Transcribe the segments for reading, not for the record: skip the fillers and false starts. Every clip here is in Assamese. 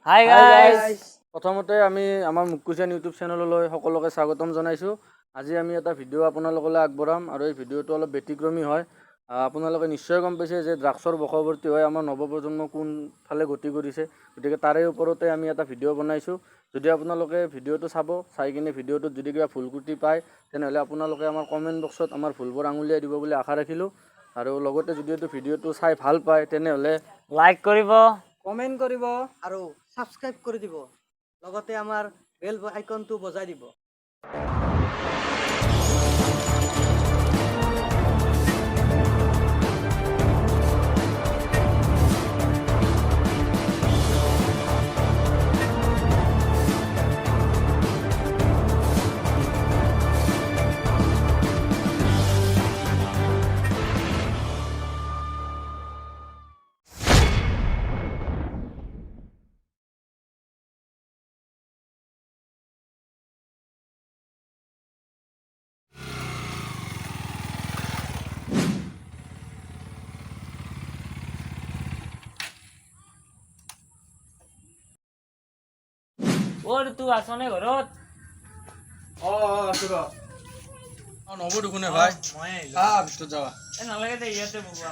হাই গাইস প্ৰথমতে আমি আমাৰ মুকুচিয়ান ইউটিউব চেনেললৈ সকলোকে স্বাগতম জনাইছোঁ। আজি আমি এটা ভিডিঅ' আপোনালোকলৈ আগবঢ়াম আৰু এই ভিডিঅ'টো অলপ ব্যতিক্ৰমী হয়। আপোনালোকে নিশ্চয় গম পাইছে যে ড্ৰাগছৰ বশৱৰ্তী হৈ আমাৰ নৱপ্ৰজন্ম কোনফালে গতি কৰিছে, গতিকে তাৰে ওপৰতে আমি এটা ভিডিঅ' বনাইছোঁ। যদি আপোনালোকে ভিডিঅ'টো চাব, চাই কিনে ভিডিঅ'টোত যদি কিবা ভুল ক্ৰুটি পায় তেনেহ'লে আপোনালোকে আমাৰ কমেণ্ট বক্সত আমাৰ ভুলবোৰ আঙুলিয়াই দিব বুলি আশা ৰাখিলোঁ। আৰু লগতে যদি এইটো ভিডিঅ'টো চাই ভাল পায় তেনেহ'লে লাইক কৰিব, কমেন্ট কৰিব আৰু সাবস্ক্ৰাইব কৰি দিব, লগতে আমাৰ বেল আইকনটো বজাই দিব। ওৰ তুই আসনে ঘৰত আছোঁ ৰ নব দেখোনে ভাই ভিতৰত যাবা নালাগে দে ইয়াতে ববা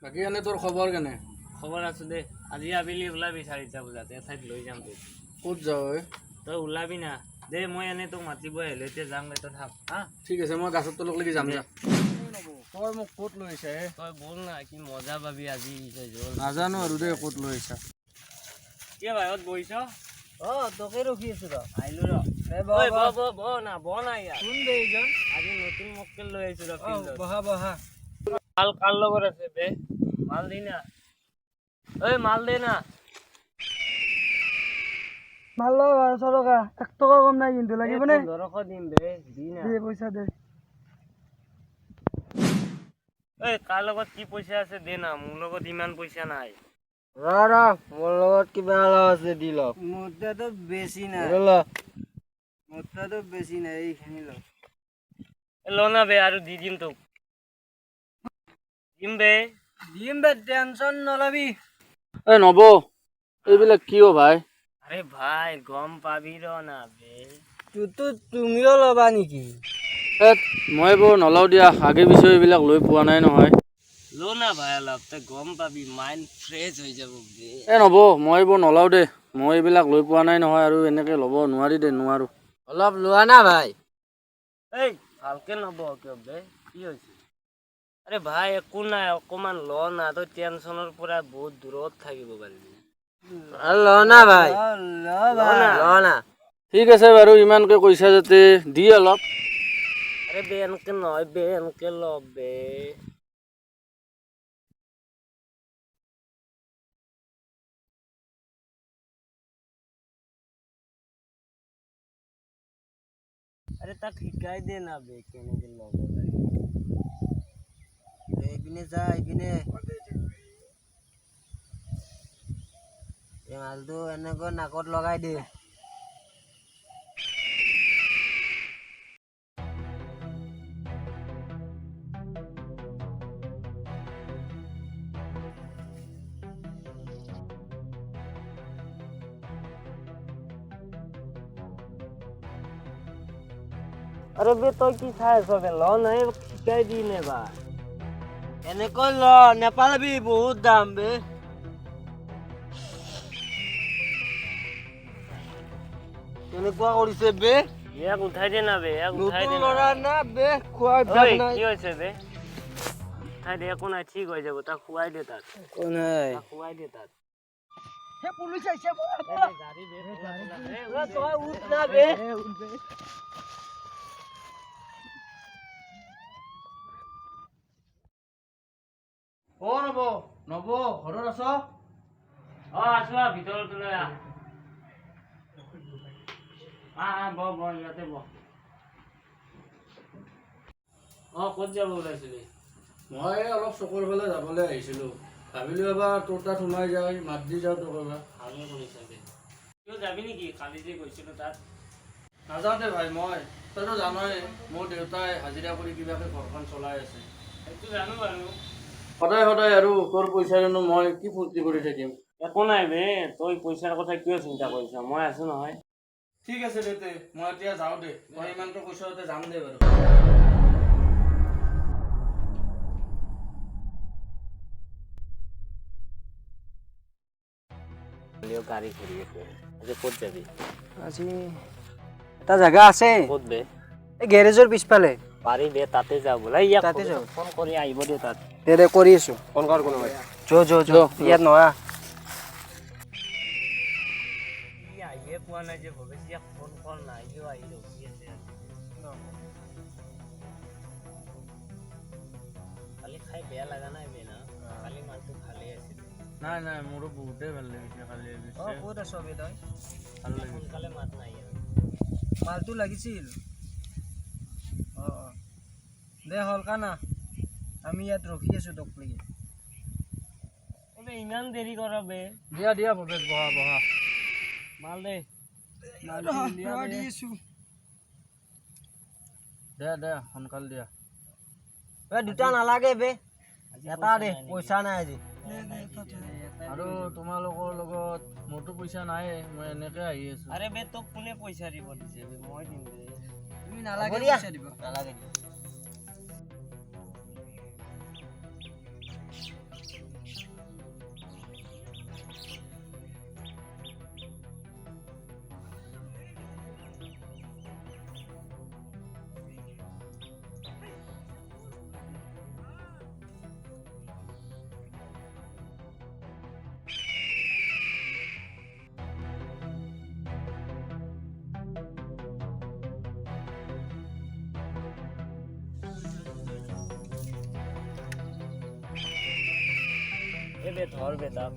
বাকী এনে তোৰ খবৰ কেনে? খবৰ আছো দে। আজি আবেলি ওলাবি 4টা বজাত এঠাইত লৈ যাম তোক। ক'ত যাৱ? তই ওলাবি না দে, মই এনে তোক মাতিব আহিলে এতিয়া যাম, এটা থাক হা। ঠিক আছে, মই গাছৰ তললৈকে যাম যা। তই মোক ক'ত লৈ আহিছা? তই বল না, কি মজা পাবি আজি। নাজানো আৰু দেই ক'ত লৈ আহিছা। কিয় বাহিৰত বহিছ? তোকে ৰখি আছো ৰ। আহিলো ৰ। ব না ইয়াৰ। কোন বে এইজন? আজি নতুন মক্কেল লৈ আহিছো ৰ। বহা বহা। মাল কাৰ লগত আছে বে? মাল দি না, মাল দে না। মাল 1200 টকা, 1 টকা কম নাই কিন্তু, লাগিব নে? 1500 দিম বে, দি না। দে পইচা দে। কাৰ লগত কি পইচা আছে দে না, মোৰ লগত ইমান পইচা নাই। মোৰ লগত কিবা অলপ আছে, দি ল। মোৰ তাতো বেছি নাই, মোৰ তাতো বেছি নাই, এইখিনি ল। ল না বে, আৰু দি দিম তোক। দিম বে, টেনচন নলবি। নব, এইবিলাক কি ভাই? আরে ভাই গম পাবি ৰ না বে। তুমিও ল'বা নেকি? মই বৰ নলওঁ দিয়া, আগে পিছে এইবিলাক লৈ পোৱা নাই নহয়। ল না ভাই অলপ, তই গম পাবি, মাইণ্ড ফ্ৰেছ হৈ যাব বে। নব, মই এইবোৰ নলওঁ দে, মই এইবিলাক লৈ পোৱা নাই নহয়, আৰু এনেকে ল'ব নোৱাৰি দে, নোৱাৰো। অলপ লোৱা না ভাই। ভালকে নব কিয় বে, কি হৈছে? আৰে ভাই একো নাই, অকমান ল না, তই টেনচনৰ পৰা বহুত দূৰত থাকিব পাৰিবি। ল না ভাই, ল না। ঠিক আছে বাৰু, ইমানকে কৈছা যাতে দি অলপ। আরে বে এনেকে নহয় বে, এনেকে ল বে। আরে তাক শিকাই দে না বে, কেনেকে ল'ব লাগে। এইপিনে যা, এইপিনে। এই মালটো এনেকৈ নাকত লগাই দে। আরে বে তই কি চাই আছ বে, ল নাই শিকাই দি নে বা। এনেকৈ ল, নেপালাবি, বহুত দাম বে। কেনেকুৱা কৰিছে বে? ইয়াক উঠাই দে না বে, ইয়াক উঠাই নতুন দে ল'ৰা না। না বে, খোৱা অভ্যাস নাই। কি হৈছে বে? উঠাই দে, একো নাই, ঠিক হৈ যাব, তাক খুৱাই দে, তাক খুৱাই দে তাক। হে পুলিচ আহিছে, গাড়ী বে, তই উঠ না বে। নব, ঘৰত আছ? আছো ভিতৰত লৈ আহ। ব ইয়াতে ব। ক'ত যাব ওলাইছিলি? মই অলপ চকুৰ ফালে যাবলৈ আহিছিলোঁ, ভাবিলোঁ এবাৰ তোৰ তাত সোমাই যায়, মাত দি যাওঁ তোক এবাৰ। ভালে কৰিছা দে। তই যাবি নেকি? কালি যে গৈছিলো তাত। নাযাওঁ দে ভাই, তইতো জানই মোৰ দেউতাই হাজিৰা কৰি কিবাকে ঘৰখন চলাই আছে। সেইটো জানো বাৰু, সদায় সদায় আৰু তোৰ পইচাৰেনো মই কি ফূৰ্তি কৰি থাকিম। একো নাই বে, তই পইচাৰ কথা কিয় চিন্তা কৰিছ, মই আছো নহয়। ঠিক আছে দে তে, মই এতিয়া যাওঁ দে, মই ইমানটো পইচাতে যাম দে বাৰু। গাড়ী ঘূৰি আছে, আজি ক'ত যাবি? আজি এটা জাগা আছে ক'ত বে? এই গেৰেজৰ পিছফালে। পাৰি দে, তাতে যাওঁ বোলে। ইয়াক তাতে যাওঁ। ফোন কৰি আহিব দে তাত। দে কৰি আছো। ফোন কৰ কোনোবাই। ইয়াত নহয়। আহিয়ে পোৱা নাই যে, ভৱেশ ইয়াক ফোন কৰ না, আহিও আহি ৰখি আছে। কালি খাই বেয়া লগা নাই বে না? কালি মালটো ভালেই আছিল। নাই নাই, মোৰো বহুতেই ভাল লাগিছে কালি। ক'ত আছ বে তই? ভাল লাগিছে। সোনকালে মাত নাই আৰু। মালটো লাগিছিল। দে হ'ল কানা, আমি ইয়াত ৰখি আছো তোক লাগি। ইমান দেৰি কৰ বে। দিয়া দিয়া ভৱেশ, বহা বহা। মাল দে। দে দে, সোনকাল দিয়া। দুটা নালাগে বে, এটা দে, পইচা নাই আজি। আৰু তোমালোকৰ লগত মোৰতো পইচা নাই, মই এনেকে আহি আছো। আৰে বে, তোক কোনে পইচা দিব দিছে বে? মই দিম বে। তুমি নালাগে পইচা দিব। নালাগে। বে ধর বে তাপ,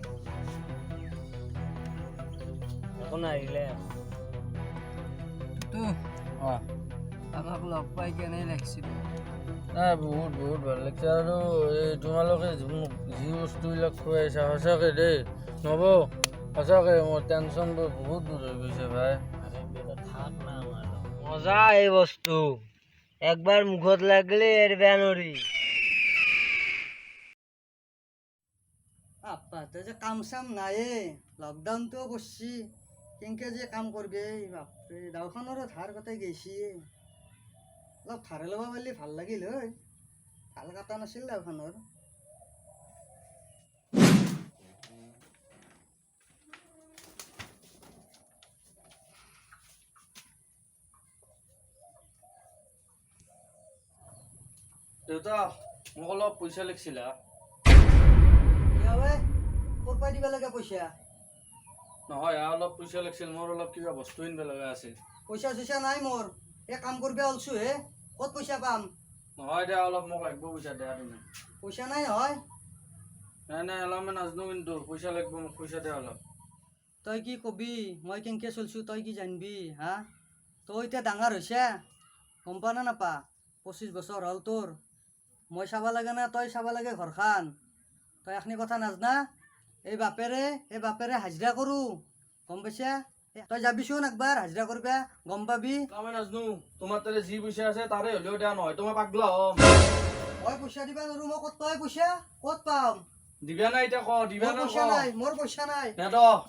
এখন আহিলে আমাক লগ পাই কেনে লাগিছিল। নাই বহুত বহুত ভাল লাগিছে। আৰু এই তোমালোকে মোক যি বস্তুবিলাক খুৱাইছা সঁচাকৈ দেই নব, সঁচাকৈ মোৰ টেনশ্যনবোৰ বহুত দূৰ হৈ গৈছে ভাই। আরে বেটা থাক না আমার মজা এই বস্তু, একবার মুখত লাগলে এর বেনরি। আপাতে যে কাম চাম নাইয়ে, লকডাউনটো করছি, কেনকে যে কাম করবে বাপরে, দাওখানোরও ধার কথাই গেছি। অলপ ধাৰে ল'ব পাৰিলে ভাল লাগিল হয়, ভাল কাটা নাছিল দাওখানৰ। দেউতা, মোক অলপ পইচা লাগিছিলা। ক'ৰ পৰা দিব লাগে পইচা? নহয় অলপ পইচা লাগিছিল, মোৰ অলপ কিবা বস্তু কিনিব লগা আছিল। পইচা চইচা নাই মোৰ, এই কাম কৰিব ওলছো হে, ক'ত পইচা পাম? নহয় দিয়া, অলপ মোক লাগিব পইচা দিয়া তুমি। পইচা নাই হয়? নাই নাই, অলপমান নাজনো কিন্তু পইচা লাগিব মোক, পইচা দিয়া অলপ। তই কি কবি, মই কেনকে চলছো তই কি জানবি হা? তই এতিয়া ডাঙৰ হৈছে, গম পা না নাপা? 25 বছৰ হ'ল তোৰ, মই চাব লাগে না তই চাব লাগে ঘৰখান? তই এখনি কথা নাজনা? এই বাপেৰে হাজিৰা কৰোঁ, গম পাইছা? তই যাবিচোন একবাৰ হাজিৰা কৰবা, গম পাবি। মই নাজনো, তোমাৰ তাতে যি পইচা আছে তাৰে হ'লেও দিয়া, নহয় তোমাৰ পাগলা হ'ম। মই পইচা দিবা নোৱাৰো, মই ক'ত তই পইচা ক'ত পাম? দিবা নাই এতিয়া ক, দিবা মোৰ নাই পইচা নাই, মোৰ পইচা নাই।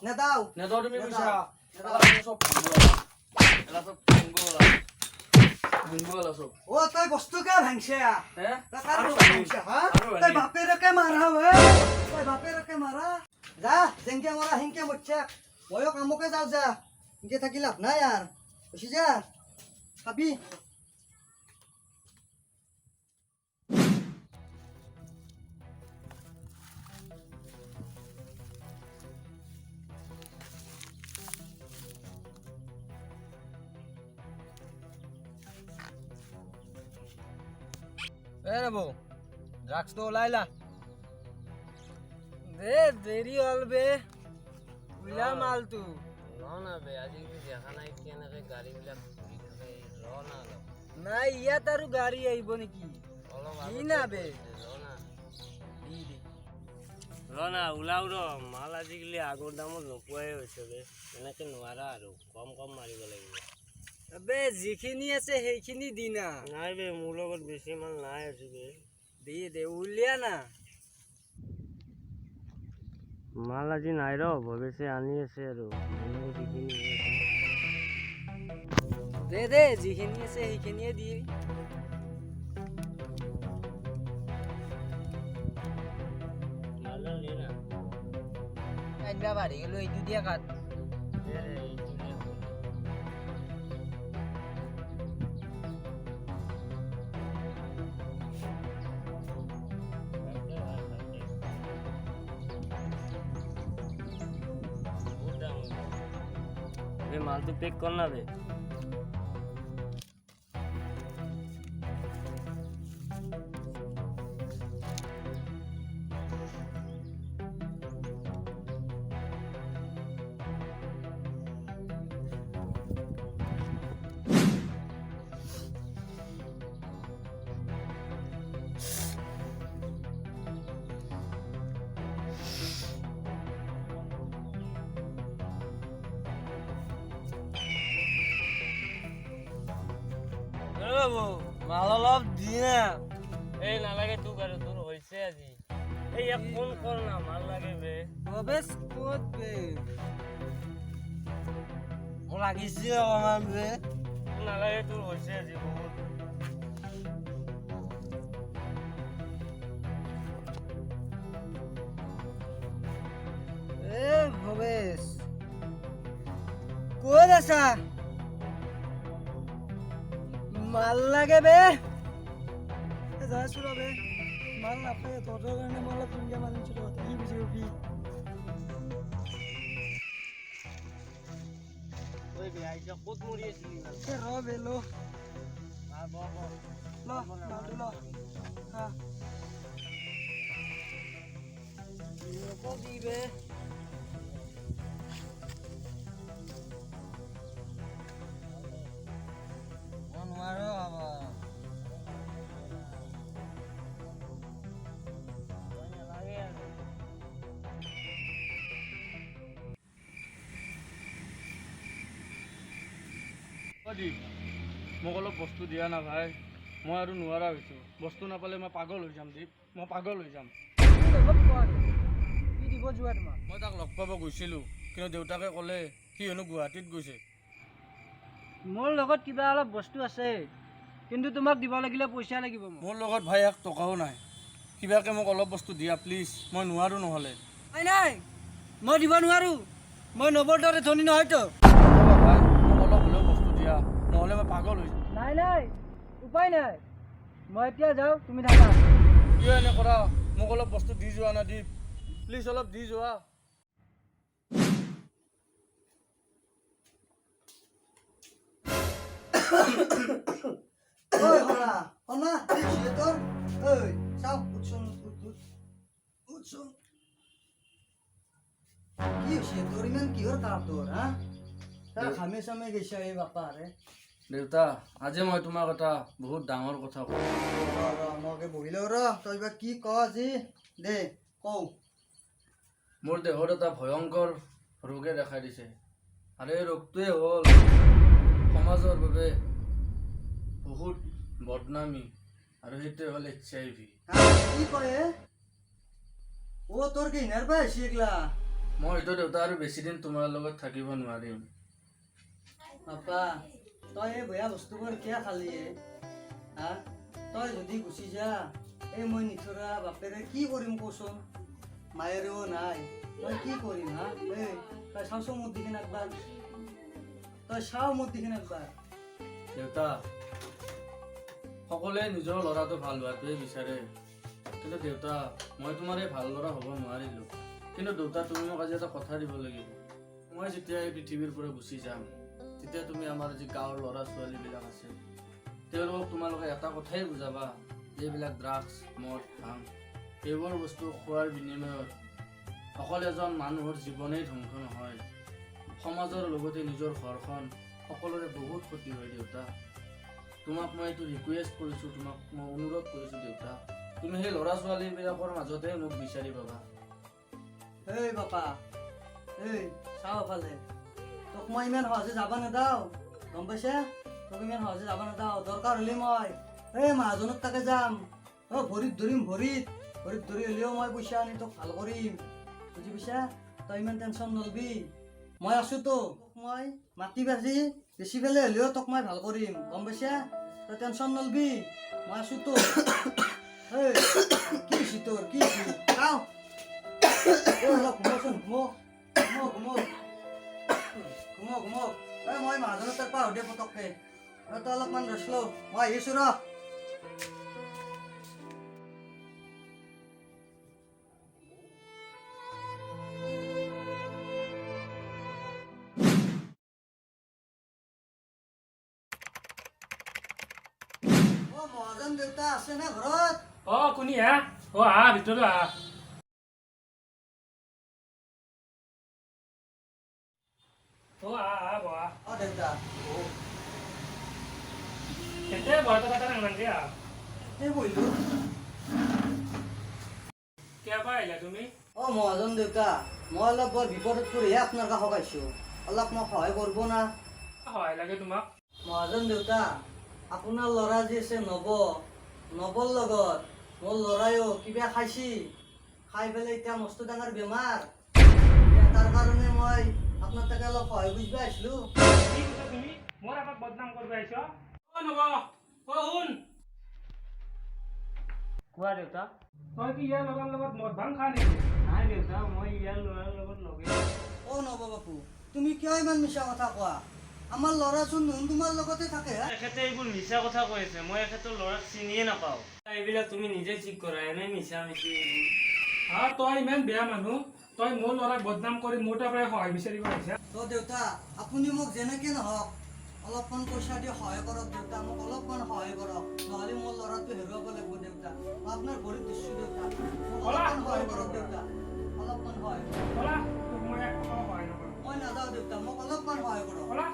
নেদাও নেদ তুমি পইচা। অ তই বস্তু কে ভাঙছে হে? তই বাপেৰকে মাৰা তই বাপেৰকে মাৰা। যা যেনকে মৰা সেনকে মরছে, ময়ো কামকে যাও যা, সেনকে থাকি লাভ নাই আর, বুঝি যা খাবি। বৌ ড্রাগস তো ওলাইলা দে, দেরি হল বে, উলা মালটো না বে, আজিকালি দেখা নাই কেনেকে গাড়ীবিলাক ঘূৰি থাকে। ৰ না অলপ, নাই ইয়াত আৰু গাড়ী আহিব নেকি? অলপ কি না বে, ৰ না ওলাও ৰ, মাল আজিকালি আগৰ দামত নোপোৱাই হৈছে বে, এনেকে নোৱাৰা আৰু কম কম মাৰিব লাগিব। আবে যিখিনি আছে সেইখিনি দি না। নাই বে, মোৰ লগত বেছি মাল নাই আজি বে। দে উলিয়া না। মাল আজি নাই ৰ ভৱেছে আনি আছে আৰু দে যিখিনি আছে সেইখিনিয়ে দি আনিবা বাঢ়ি গ'লো এইটো দিয়া কাট মালটো পেক কৰ না দে বাবু মাল অলপ দিয়ে এই নালাগে তোক আৰু তোৰ হৈছে আজি এই এক ফোন কৰ না মাল লাগে বে ভৱেশ ক'ত বে মোৰ লাগিছে অকমান বে নালাগে তোৰ হৈছে আজি বহুত এ ভৱেশ ক'ত আছা মাল লাগে বে যাইছো বে মাল নাপায় তহঁতৰ কাৰণে মই অলপ কিনকে মাল আনিছো তহঁতে কি বুজি পাবি ঐ বে আইজা ক'ত মৰি আছিলি ৰ বে ল ব মালটো ল হা নকবি বে নোৱাৰো আবাৰ মোক অলপ বস্তু দিয়া না ভাই মই আৰু নোৱাৰা হৈছোঁ বস্তু নাপালে মই পাগল হৈ যাম দীপ মই পাগল হৈ যাম কি দিব যোৱা তোমাক মই তাক লগ পাব গৈছিলোঁ কিন্তু দেউতাকে ক'লে সি হেনো গুৱাহাটীত গৈছে মোৰ লগত কিবা অলপ বস্তু আছে কিন্তু তোমাক দিব লাগিলে পইচা লাগিব মোৰ লগত ভাই 1 টকাও নাই কিবাকে মোক অলপ বস্তু দিয়া প্লিজ মই নোৱাৰোঁ নহ'লে নাই মই দিব নোৱাৰো মই নবৰ দৰে ধনী নহয়তো ভাই মোক অলপ হ'লেও বস্তু দিয়া নহ'লে মই পাগল হৈ যাম নাই উপায় নাই মই এতিয়া যাওঁ তুমি থাকা কিয় এনে কৰা মোক অলপ বস্তু দি যোৱা না দীপ প্লিজ অলপ দি যোৱা ঐ হনা দেখিয়ে তোৰ ঐ চাও উৎসন উৎসন কি হইছে তোৰ ইমান কিহৰ কাম তোৰ হা তাৰ খামে চামে গৈছে এই বাপা ৰে দেউতা আজি মই তোমাক এটা বহুত ডাঙৰ কথা কওঁ মকে বহিলেও ৰ তই বা কি ক আজি দে কওঁ মোৰ দেহত এটা ভয়ংকৰ ৰোগে দেখা দিছে আৰু এই ৰোগটোৱে হ'ল সমাজৰ বাবে বহুত বদনামী আৰু সেইটোৱে হ'ল HIV কি কয় ও তোৰ কি নেৰবা হৈছে এইগিলা মই এইটো দেউতা আৰু বেছি দিন তোমাৰ লগত থাকিব নোৱাৰিম বাপা তই এই বেয়া বস্তুবোৰ কিয় খালি হা তই যদি গুচি যা এই মই নিথৰা বাপেৰে কি কৰিম কচোন মায়েৰেও নাই তই কি কৰিম হা এই তই চাওঁচোন মোৰ দিখিন একবাৰ তই চাওঁ মোৰ দিখিন একবাৰ দেউতা সকলোৱে নিজৰ ল'ৰাটো ভাল হোৱাটোৱে বিচাৰে কিন্তু দেউতা মই তোমাৰ এই ভাল ল'ৰা হ'ব নোৱাৰিলোঁ কিন্তু দেউতা তুমি মোক আজি এটা কথা দিব লাগিব মই যেতিয়া এই পৃথিৱীৰ পৰা গুচি যাম তেতিয়া তুমি আমাৰ যি গাঁৱৰ ল'ৰা ছোৱালীবিলাক আছে তেওঁলোকক তোমালোকে এটা কথাই বুজাবা যিবিলাক ড্ৰাগছ মদ ভাং এইবোৰ বস্তু খোৱাৰ বিনিময়ত অকল এজন মানুহৰ জীৱনেই ধ্বংস নহয় সমাজৰ লগতে নিজৰ ঘৰখন সকলোৰে বহুত ক্ষতি হয় দেউতা তোমাক মই এইটো ৰিকুৱেষ্ট কৰিছোঁ তোমাক মই অনুৰোধ কৰিছোঁ দেউতা তুমি সেই ল'ৰা ছোৱালীবিলাকৰ মাজতে মোক বিচাৰি পাবা এই বাপা এই চাওঁ ফালে তোক মই ইমান সহজে যাব নেদাও গম পাইছে তোক ইমান সহজে যাব নেদাও দৰকাৰ হ'লে মই এই মাহাজনত তাকে যাম ভৰিত ধৰিম ভৰিত ধৰি হ'লেও মই পইচা আনি তোক ভাল কৰিম বুজি পাইছা? তই ইমান টেনশ্যন নলবি, মই আছো তো। মই মাটি বাজি বেছি পেলাই হ'লেও তোক মই ভাল কৰিম, গম পাইছা? তই টেনশ্যন নলবি, মই আছো তো। এই, কি হৈছে তোৰ? কি হৈছে? খাওঁ। অলপ ঘুমোচোন, ঘুমো। ঘুমো, ঘুমো। ঘুমো, ঘুমো। এই মই মাহাজনৰ তাৰ পৰা আহোঁ দে পটককে। তই অলপমান ৰেষ্ট ল', মই আহিছোঁ ৰ। অ' মহাজন দেউতা আছেনে ঘৰত? অ কোনি হা অ আহা ভিতৰত আহা অ আহা আহা বহা অ' দেউতা। এতে বহা কথা নাংলাং দিয়া এই বহিলোঁ। কেবা আহিলা তুমি অ' মহাজন দেউতা, মই অলপ বৰ বিপদত পৰিহে আপোনাৰ কাষত আহিছোঁ। অলপ মোক সহায় কৰিব না? সহায় লাগে তোমাক মহাজন দেউতা, আপোনাৰ ল'ৰা যি আছে নৱৰ লগত মোৰ ল'ৰাইও কিবা খাইছি, খাই পেলাই এতিয়া মস্ত ডাঙৰ বেমাৰ। এতিয়া তাৰ কাৰণে মই আপোনাৰ তাকে অলপ সহায় খুজিব আহিছিলোঁ। কি কৈছা তুমি মোৰ আগত বদনাম কৰিব আহিছ অ নব অ শুন কোৱা দেউতা। তই কি ইয়াৰ লগৰ লগত মদ ভাং খা নেকি নাই দেউতা, মই ইয়াৰ ল'ৰাৰ লগত লগে অ' নৱ বাপু, তুমি কিয় ইমান মিছা কথা কোৱা? আমাৰ ল'ৰাচোন দেখোন তোমাৰ লগতে থাকে হে? এখেতে এইবোৰ মিছা কথা কৈ আছে, মই এখেতৰ ল'ৰাক চিনিয়ে নাপাওঁ। এইবিলাক তুমি নিজে ঠিক কৰা, এনে মিছা মিছি এইবোৰ। হা তই ইমান বেয়া মানুহ তই মোৰ ল'ৰাক বদনাম কৰি মোৰ তাৰ পৰাই সহায় বিচাৰিব আহিছা তো দেউতা, আপুনি মোক যেনেকে নহওক অলপমান পইচা দি সহায় কৰক দেউতা, মোক অলপমান সহায় কৰক, নহ'লে মোৰ ল'ৰাটো হেৰুৱাব লাগিব দেউতা। মই আপোনাৰ ভৰিত দিছোঁ দেউতা, মোক অলপমান সহায় কৰক দেউতা, অলপমান সহায় কৰক। ব'লা তোক মই এক টকাও সহায় নকৰোঁ মই নাযাওঁ দেউতা, মোক অলপমান সহায় কৰক। ব'লা